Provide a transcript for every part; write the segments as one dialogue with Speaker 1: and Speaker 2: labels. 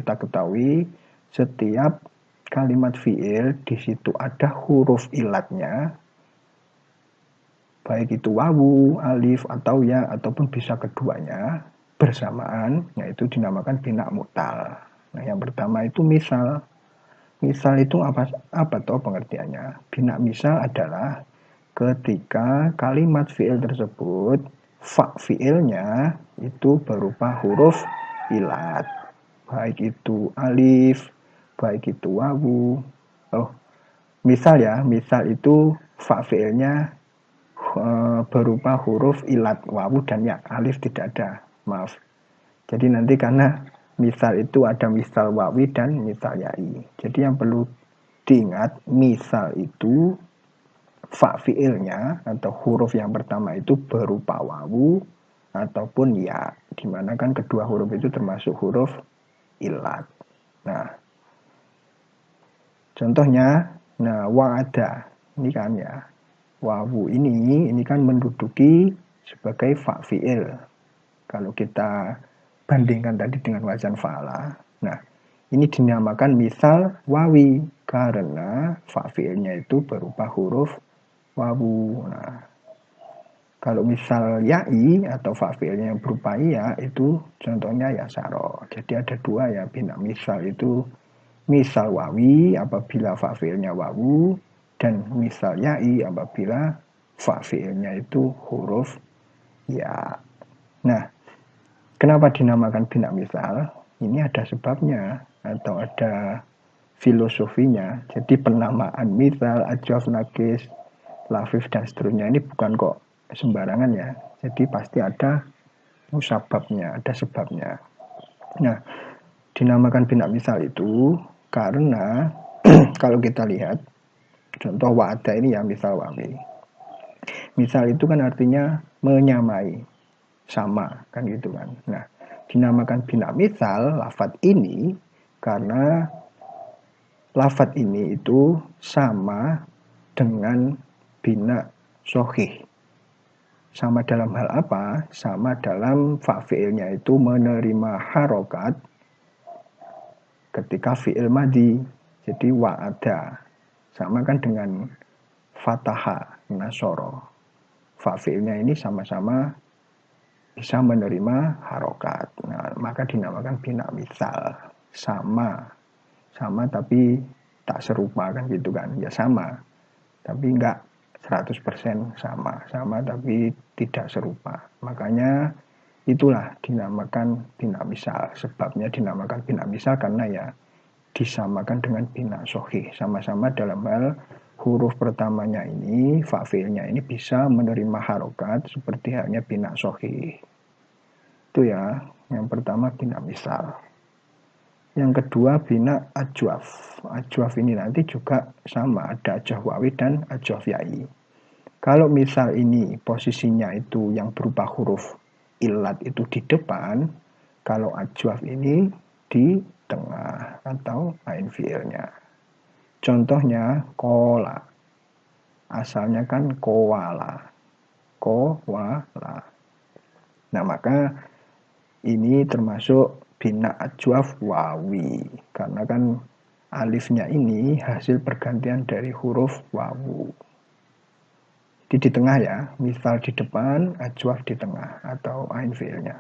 Speaker 1: kita ketahui setiap kalimat fiil di situ ada huruf ilatnya, baik itu wawu, alif, atau ya, ataupun bisa keduanya bersamaan, yaitu dinamakan bina mu'tal. Nah, yang pertama itu misal. Misal itu apa toh pengertiannya? Bina misal adalah ketika kalimat fiil tersebut fa fiilnya itu berupa huruf ilat, baik itu alif, baik itu wawu. Misal itu fa fiilnya berupa huruf ilat, wawu dan ya, alif tidak ada, maaf. Jadi nanti karena misal itu ada misal wawi dan misal yai. Jadi yang perlu diingat, misal itu fa fiilnya atau huruf yang pertama itu berupa wawu ataupun ya, dimana kan kedua huruf itu termasuk huruf ilat. Nah, contohnya, wa'ada ini kan ya, wawu ini kan menduduki sebagai fa fiil. Kalau kita bandingkan tadi dengan wazan fa'ala. Nah, ini dinamakan misal wawi karena fa fiilnya itu berupa huruf wawu. Nah, kalau misal ya'i atau fa fiilnya yang berupa ya, itu contohnya ya saro. Jadi ada dua ya, bina misal itu misal wawi apabila fa fiilnya wawu, dan misal ya'i apabila fa fiilnya itu huruf ya. Nah, kenapa dinamakan bina misal? Ini ada sebabnya atau ada filosofinya. Jadi penamaan misal, ajwaf, nakis, lafif dan seterusnya ini bukan kok sembarangan ya. Jadi pasti ada musababnya, ada sebabnya. Nah, dinamakan bina misal itu karena kalau kita lihat contoh wa'ada ini ya, misal wawi. Misal itu kan artinya menyamai, sama kan gitu kan. Nah, dinamakan bina misal lafadz ini karena lafadz ini itu sama dengan bina sohih. Sama dalam hal apa? Sama dalam fa fiilnya itu menerima harokat ketika fiil madi. Jadi wa'ada sama kan dengan fataha, nasoro. Fa fiilnya ini sama-sama bisa menerima harokat. Nah, maka dinamakan bina misal. Sama tapi tak serupa kan gitu kan. Ya sama, tapi enggak 100% sama tapi tidak serupa. Makanya itulah dinamakan bina misal. Sebabnya dinamakan bina misal karena ya disamakan dengan bina sohih. Sama-sama dalam hal huruf pertamanya ini, fa fiilnya ini bisa menerima harokat seperti halnya bina sohih. Itu ya, yang pertama bina misal. Yang kedua bina ajwaf. Ajwaf ini nanti juga sama, ada ajwaf wawi dan ajwaf yai. Kalau misal ini posisinya itu yang berupa huruf ilat itu di depan, kalau ajwaf ini di tengah atau ain fiilnya. Contohnya kola. Asalnya kan kowala. Kowala. Nah, maka ini termasuk bina ajwaf wawi. Karena kan alifnya ini hasil pergantian dari huruf wawu. Di tengah ya, misal di depan, ajwaf di tengah atau ain fiilnya.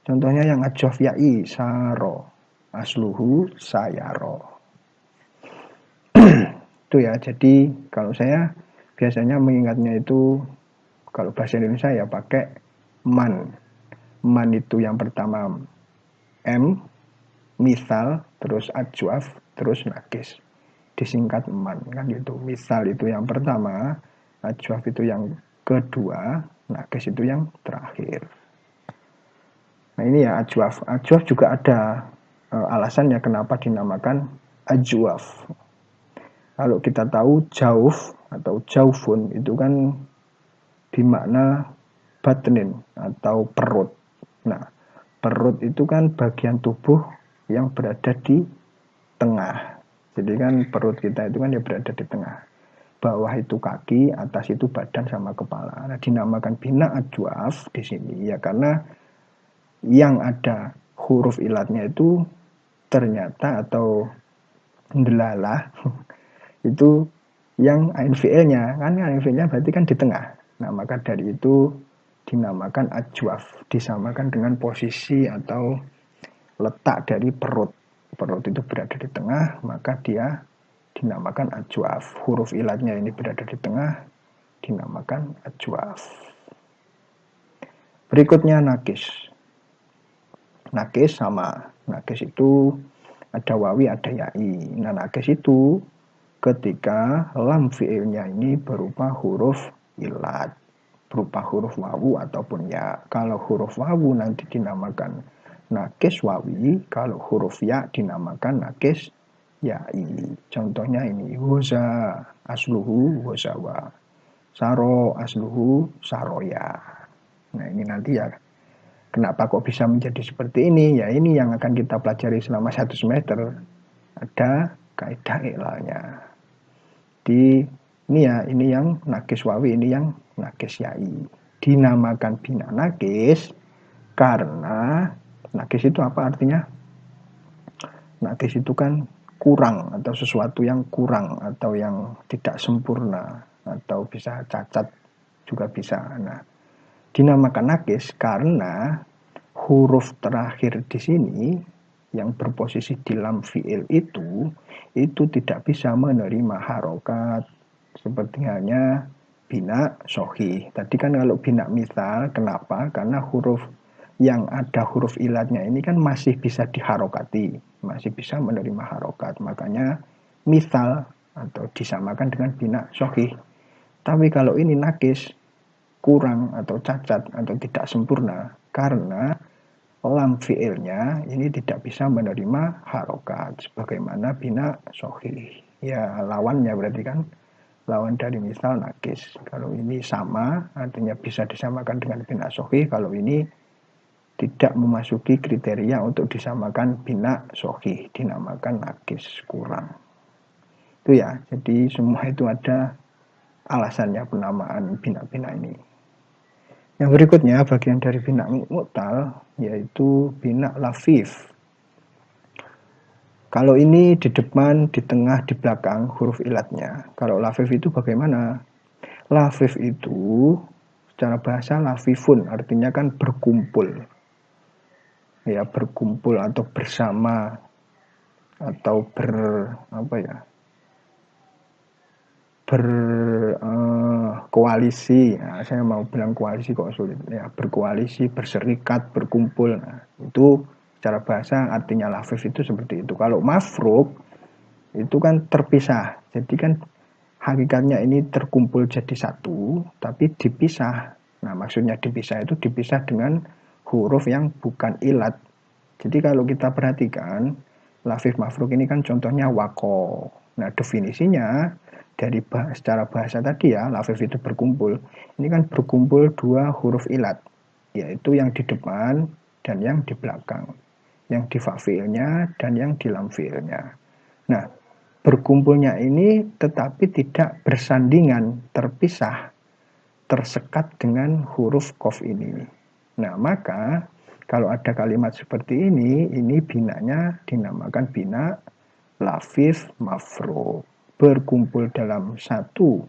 Speaker 1: Contohnya yang ajwaf ya'i, saro. Asluhu sayaro. Itu ya, jadi kalau saya biasanya mengingatnya itu kalau bahasa Indonesia ya pakai man. Man itu yang pertama M, misal, terus ajwaf, terus nakis. Disingkat man kan gitu. Misal itu yang pertama, ajwaf itu yang kedua, nakis itu yang terakhir. Nah ini ya ajwaf. Ajwaf juga ada alasannya kenapa dinamakan ajwaf. Kalau kita tahu jauf atau jaufun itu kan dimakna batnin atau perut. Nah, perut itu kan bagian tubuh yang berada di tengah. Jadi kan perut kita itu kan ya berada di tengah. Bawah itu kaki, atas itu badan sama kepala. Nah, dinamakan bina ajwaf di sini ya karena yang ada huruf ilatnya itu ternyata atau ndelalah itu yang ANVL-nya, kan ANVL-nya berarti kan di tengah. Nah, maka dari itu dinamakan ajwaf, disamakan dengan posisi atau letak dari perut. Perut itu berada di tengah, maka dia dinamakan ajwaf. Huruf ilatnya ini berada di tengah, dinamakan ajwaf. Berikutnya nakis. Nakis sama. Nakis itu ada wawi, ada yai. Nah, nakis itu ketika lam fi'ilnya ini berupa huruf ilat, berupa huruf wawu ataupun ya. Kalau huruf wawu nanti dinamakan nakis wawi, kalau huruf ya dinamakan nakis yai. Contohnya ini, woza asluhu wozawa, saro asluhu saroya. Nah, ini nanti ya, kenapa kok bisa menjadi seperti ini? Ya, ini yang akan kita pelajari selama 1 semester. Ada kaidah ilalnya. Ini ya, ini yang nakis wawi, ini yang nakis yai. Dinamakan bina nakis karena nakis itu apa artinya? Nakis itu kan kurang atau sesuatu yang kurang atau yang tidak sempurna atau bisa cacat juga bisa. Nah, dinamakan nakis karena huruf terakhir di sini yang berposisi di lam fi'il itu tidak bisa menerima harokat seperti halnya bina sohih. Tadi kan kalau bina misal, kenapa? Karena huruf yang ada huruf ilatnya ini kan masih bisa diharokati, masih bisa menerima harokat. Makanya misal atau disamakan dengan bina sohih. Tapi kalau ini nakis, kurang atau cacat atau tidak sempurna karena lam fi'ilnya ini tidak bisa menerima harokat sebagaimana bina sohih. Ya, lawannya berarti kan lawan dari misal nakis. Kalau ini sama artinya bisa disamakan dengan bina sohih, kalau ini tidak memasuki kriteria untuk disamakan bina sohih, dinamakan nakis, kurang. Itu ya, jadi semua itu ada alasannya penamaan bina-bina ini. Yang berikutnya bagian dari bina mu'tal yaitu bina lafif. Kalau ini di depan, di tengah, di belakang huruf ilatnya. Kalau lafif itu bagaimana? Lafif itu secara bahasa lafifun artinya kan berkumpul. Ya, berkumpul atau bersama atau berkoalisi. Nah, saya mau bilang koalisi kok sulit. Ya, berkoalisi, berserikat, berkumpul. Nah, itu secara bahasa artinya lafif itu seperti itu. Kalau mafruk itu kan terpisah. Jadi kan hakikatnya ini terkumpul jadi satu, tapi dipisah. Nah, maksudnya dipisah itu dipisah dengan huruf yang bukan ilat. Jadi kalau kita perhatikan, lafif mafruk ini kan contohnya wako. Nah, definisinya dari secara bahasa tadi ya, lafif itu berkumpul. Ini kan berkumpul dua huruf ilat, yaitu yang di depan dan yang di belakang. Yang di fa fi'ilnya dan yang di lam fi'ilnya. Nah, berkumpulnya ini tetapi tidak bersandingan, terpisah, tersekat dengan huruf qaf ini. Nah, maka kalau ada kalimat seperti ini binanya dinamakan bina lafif mafruk. Berkumpul dalam satu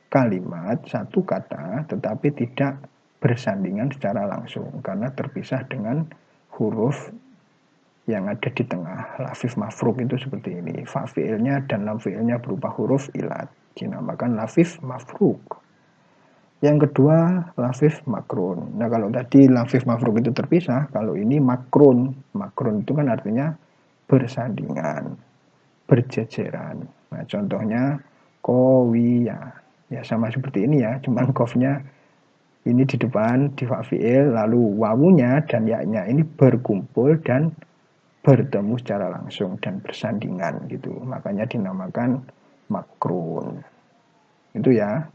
Speaker 1: kalimat, satu kata, tetapi tidak bersandingan secara langsung karena terpisah dengan huruf yang ada di tengah. Lafif mafruk itu seperti ini. Fa fi'ilnya dan lam fi'ilnya berupa huruf ilat, dinamakan lafif mafruk. Yang kedua, lafif makrun. Nah, kalau tadi lafif mafruk itu terpisah, kalau ini makrun. Makrun itu kan artinya bersandingan, berjejeran. Nah, contohnya kowiya. Ya sama seperti ini ya, cuman kofnya ini di depan di fa fi'il, lalu wawunya dan ya-nya ini berkumpul dan bertemu secara langsung dan bersandingan gitu. Makanya dinamakan makrun. Itu ya.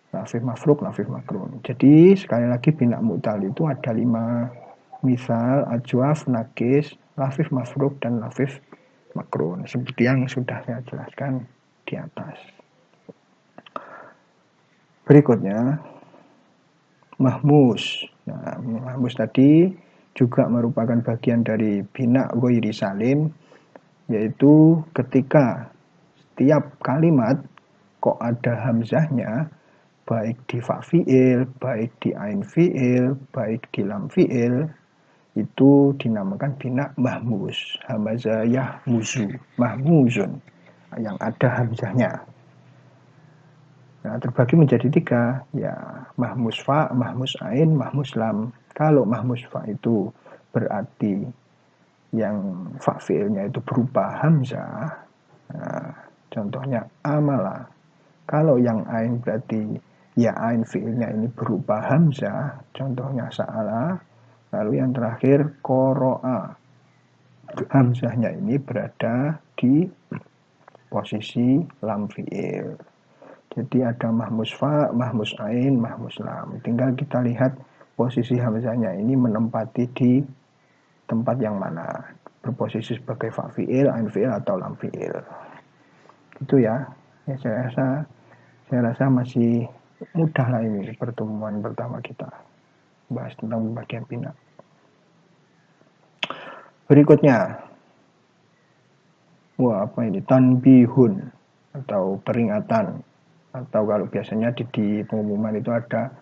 Speaker 1: Lafif mafruk, lafif makrun. Jadi sekali lagi bina mu'tal itu ada 5. Misal, ajwaf, nakis, lafif mafruk, dan lafif makrun. Seperti yang sudah saya jelaskan di atas. Berikutnya, mahmus. Nah, mahmus tadi juga merupakan bagian dari bina ghairi salim, yaitu ketika setiap kalimat kok ada hamzahnya, baik di fa fi'il, baik di ain fi'il, baik di lam fi'il, itu dinamakan bina mahmuz. Hamaza yahmuzu, mahmuzun, yang ada hamzahnya. Nah, terbagi menjadi 3, ya mahmuz fa, mahmuz ain, mahmuz lam. Kalau mahmuz fa itu berarti yang fa fi'ilnya itu berupa hamzah. Nah, contohnya amala. Kalau yang ain berarti ya ain fi'ilnya ini berupa hamzah, contohnya sa'ala. Lalu yang terakhir qoro'a. Hamzahnya ini berada di posisi lam fi'il. Jadi ada mahmuz fa, mahmuz ain, mahmuz lam. Tinggal kita lihat posisi hamzahnya ini menempati di tempat yang mana. Berposisi sebagai fa fi'il, ain fi'il, atau lam fi'il. Itu ya. Saya rasa masih mudah lah ini pertemuan pertama kita. Bahas tentang pembagian bina. Berikutnya. Wah, apa ini? Tanbihun atau peringatan. Atau kalau biasanya di pengumuman itu ada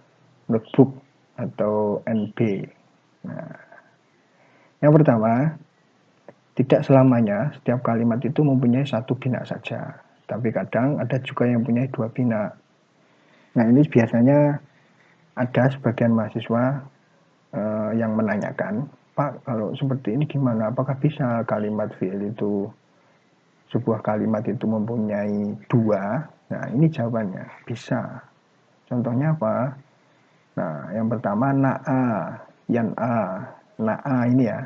Speaker 1: notebook atau NB. Nah, yang pertama, tidak selamanya setiap kalimat itu mempunyai satu bina saja. Tapi kadang ada juga yang punya 2 bina. Nah, ini biasanya ada sebagian mahasiswa yang menanyakan, Pak, kalau seperti ini gimana? Apakah bisa kalimat fi'il itu, sebuah kalimat itu mempunyai 2? Nah, ini jawabannya, bisa. Contohnya apa? Nah, yang pertama na'a, yan'a. Na'a ini ya.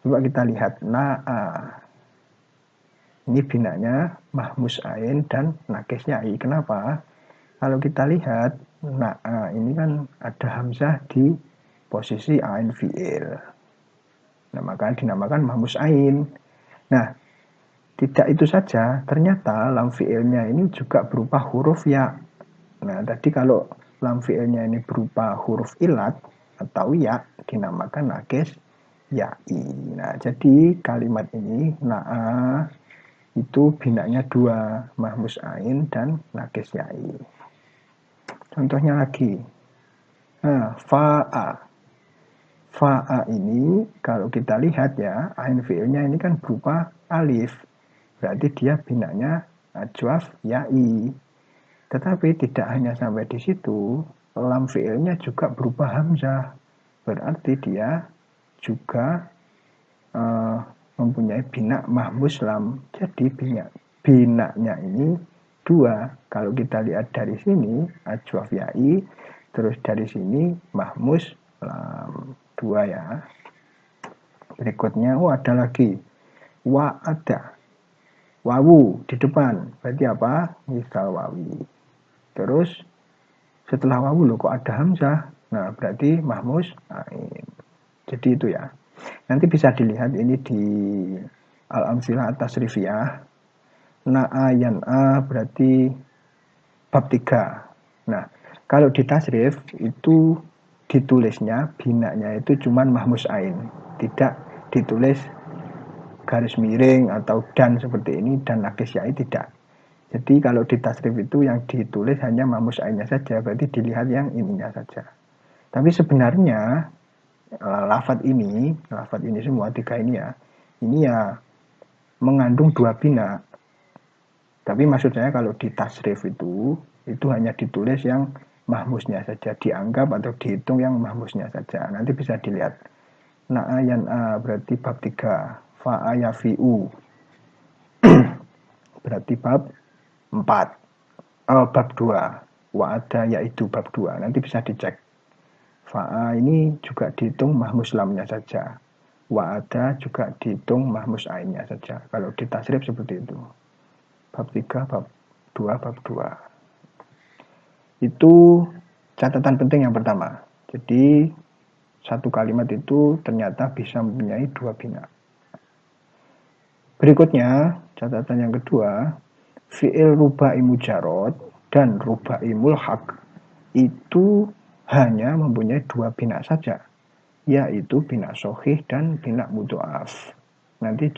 Speaker 1: Coba kita lihat na'a. Ini binanya mahmuz ain dan nakisnya i. Kenapa? Kalau kita lihat na'a ini kan ada hamzah di posisi ain fi'il. Nah, maka dinamakan mahmuz ain. Nah, tidak itu saja, ternyata lam fi'ilnya ini juga berupa huruf ya. Nah, tadi kalau lam fi'ilnya ini berupa huruf ilat atau ya, dinamakan nakis ya'i. Nah, jadi kalimat ini na'a itu binanya 2, mahmuz ain dan nakis ya'i. Contohnya lagi, nah, fa'a. Fa'a ini kalau kita lihat ya, ain fi'ilnya ini kan berupa alif. Berarti dia binanya ajwaf ya'i. Tetapi tidak hanya sampai di situ, lam fi'ilnya juga berupa hamzah. Berarti dia juga mempunyai bina mahmuz lam. Jadi binanya ini 2. Kalau kita lihat dari sini ajwaf ya'i, terus dari sini mahmuz lam. 2 ya. Berikutnya, ada lagi wa'ada. Wawu di depan, berarti apa? Misal wawi. Terus setelah wawu loh kok ada hamzah. Nah, berarti mahmuz ain. Jadi itu ya. Nanti bisa dilihat ini di al-amsilah at-tasrifiyah. Na'a yan'a berarti bab 3. Nah, kalau di tasrif itu ditulisnya binanya itu cuman mahmuz ain. Tidak ditulis garis miring atau dan seperti ini dan nakis ya'i tidak. Jadi kalau di tasrif itu yang ditulis hanya mahmuz ainnya saja, berarti dilihat yang ininya saja. Tapi sebenarnya lafadz ini semua 3 ini ya mengandung 2 bina. Tapi maksudnya kalau di tasrif itu hanya ditulis yang mahmuznya saja, dianggap atau dihitung yang mahmuznya saja. Nanti bisa dilihat. Na'a yan'a berarti bab 3. Fa'a yafi'u berarti bab 4. Bab 2. Wa'ada yaitu bab 2. Nanti bisa dicek. Fa'a ini juga dihitung mahmuz lamnya saja. Wa'ada juga dihitung mahmuz ainnya saja. Kalau di tasrif seperti itu. Bab 3, bab 2, bab 2. Itu catatan penting yang pertama. Jadi satu kalimat itu ternyata bisa mempunyai 2 bina. Berikutnya, catatan yang kedua, fi'il rubai mujarrad dan rubai mulhaq itu hanya mempunyai 2 bina saja. yaitu bina sohih dan bina mudhoaf. Nanti